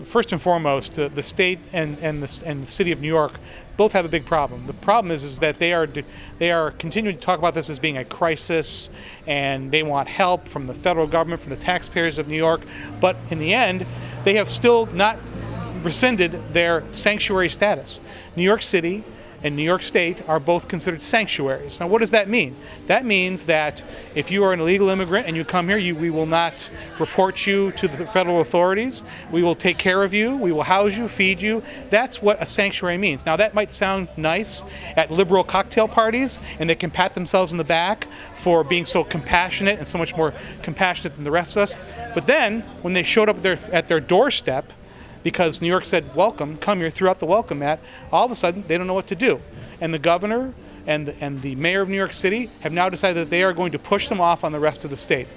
first and foremost, the state and the city of New York both have a big problem. The problem is that they are continuing to talk about this as being a crisis, and they want help from the federal government, from the taxpayers of New York. But in the end, they have still not rescinded their sanctuary status. New York City and New York State are both considered sanctuaries. Now, what does that mean? That means that if you are an illegal immigrant and you come here, we will not report you to the federal authorities. We will take care of you. We will house you, feed you. That's what a sanctuary means. Now, that might sound nice at liberal cocktail parties, and they can pat themselves in the back for being so compassionate and so much more compassionate than the rest of us. But then, when they showed up at their doorstep, because New York said, welcome, come here, threw out the welcome mat, all of a sudden they don't know what to do. And the governor and the mayor of New York City have now decided that they are going to push them off on the rest of the state.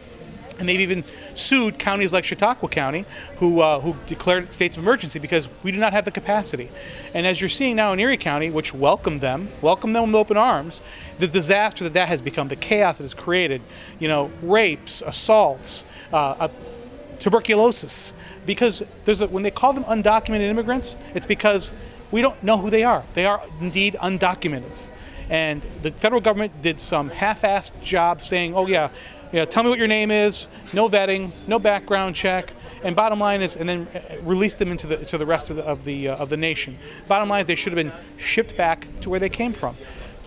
And they've even sued counties like Chautauqua County, who declared states of emergency because we do not have the capacity. And as you're seeing now in Erie County, which welcomed them with open arms, the disaster that has become, the chaos that has created, rapes, assaults, tuberculosis, because when they call them undocumented immigrants, it's because we don't know who they are. They are indeed undocumented. And the federal government did some half-assed job saying, oh yeah, tell me what your name is, no vetting, no background check, and bottom line is, and then release them to the rest of the nation. Bottom line is they should have been shipped back to where they came from,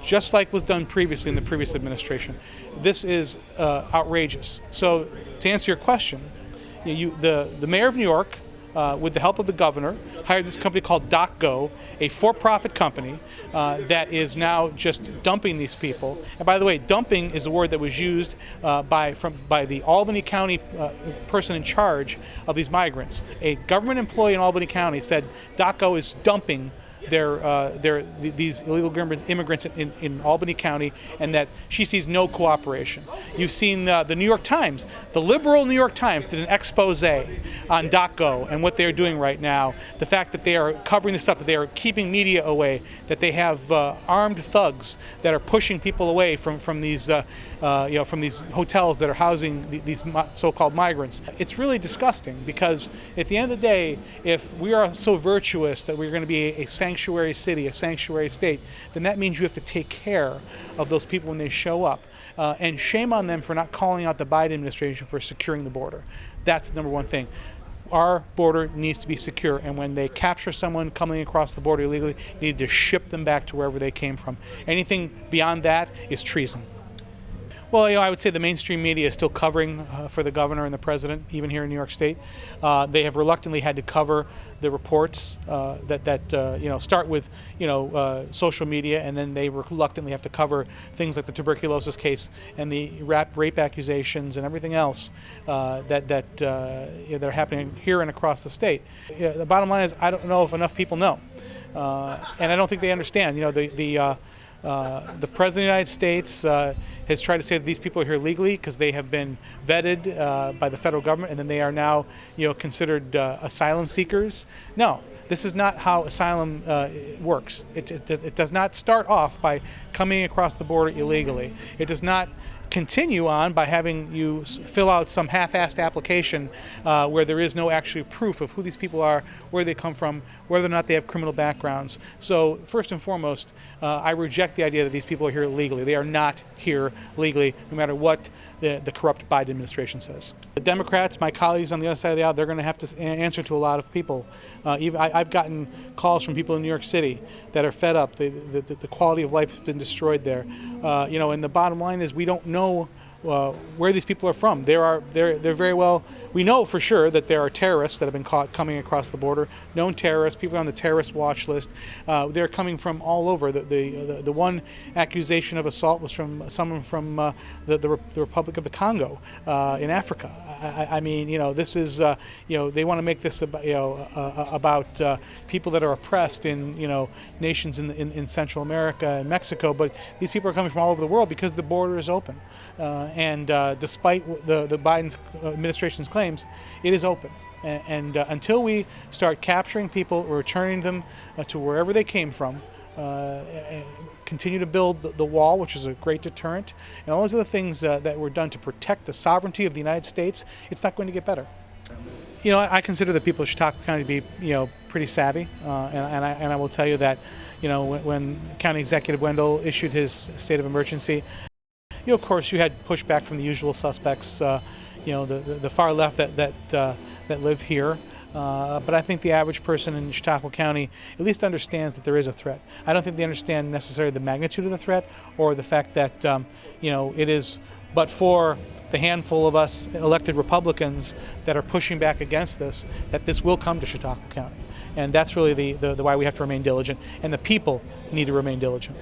just like was done previously in the previous administration. This is outrageous. So to answer your question, the mayor of New York, with the help of the governor, hired this company called DotGo, a for-profit company that is now just dumping these people. And by the way, dumping is a word that was used by the Albany County person in charge of these migrants. A government employee in Albany County said DotGo is dumping these illegal immigrants in Albany County, and that she sees no cooperation. You've seen the New York Times, the liberal New York Times did an expose on DotGo and what they're doing right now. The fact that they are covering this up, that they are keeping media away, that they have armed thugs that are pushing people away from these hotels that are housing these so-called migrants. It's really disgusting, because at the end of the day, if we are so virtuous that we're going to be a sanctuary city, a sanctuary state, then that means you have to take care of those people when they show up. And shame on them for not calling out the Biden administration for securing the border. That's the number one thing. Our border needs to be secure, and when they capture someone coming across the border illegally, they need to ship them back to wherever they came from. Anything beyond that is treason. Well, I would say the mainstream media is still covering for the governor and the president, even here in New York State. They have reluctantly had to cover the reports that start with social media, and then they reluctantly have to cover things like the tuberculosis case and the rape accusations and everything else that are happening here and across the state. The bottom line is, I don't know if enough people know, and I don't think they understand. The President of the United States has tried to say that these people are here legally because they have been vetted by the federal government, and then they are now, considered asylum seekers. No, this is not how asylum works. It does not start off by coming across the border illegally. It does not continue on by having you fill out some half-assed application where there is no actual proof of who these people are, where they come from, whether or not they have criminal backgrounds. So first and foremost, I reject the idea that these people are here legally. They are not here legally, no matter what the corrupt Biden administration says. The Democrats, my colleagues on the other side of the aisle, they're going to have to answer to a lot of people. I've gotten calls from people in New York City that are fed up. The quality of life has been destroyed there. And the bottom line is, we don't know where these people are from. They're very well. We know for sure that there are terrorists that have been caught coming across the border. Known terrorists, people on the terrorist watch list. They're coming from all over. The one accusation of assault was from someone from the Republic of the Congo in Africa. This is they want to make this about people that are oppressed in nations in Central America and Mexico, but these people are coming from all over the world because the border is open. And despite the Biden administration's claims, it is open. And until we start capturing people, returning them to wherever they came from, continue to build the wall, which is a great deterrent, and all those other things that were done to protect the sovereignty of the United States, it's not going to get better. I consider the people of Chautauqua County to be, pretty savvy, and I will tell you that, when County Executive Wendell issued his state of emergency, of course, you had pushback from the usual suspects, the far left that live here. But I think the average person in Chautauqua County at least understands that there is a threat. I don't think they understand necessarily the magnitude of the threat or the fact that, it is but for the handful of us elected Republicans that are pushing back against this, that this will come to Chautauqua County. And that's really the why we have to remain diligent, and the people need to remain diligent.